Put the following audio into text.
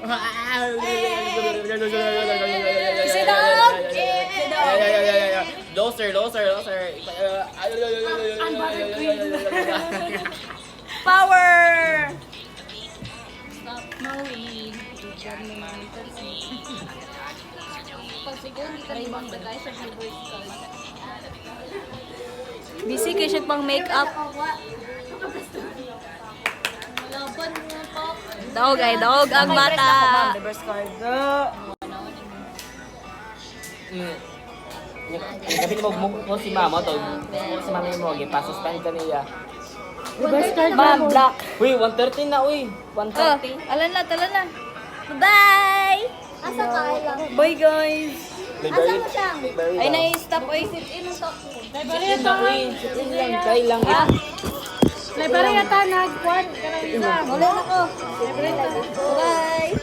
Sit up! Loser. Power! Stop knowing. Pag siguro hindi ka rin magbagay sa favorite color. Busy kayo siya pang make-up. Laban mo pa. Dog ang bata. Gabi na mo si mama to. Si mama mo gipasuspend ka niya. Ma'am, black. Uy, 1:30 na uy. 1:30. Alan na. Bye! Asa ka lang? Bye, guys. Asa mo siya? Ay, na-stop. Oy, Sit-in ang top. Library na uy. Kay lang. Library ata nag-1. Wala na ko. Bye!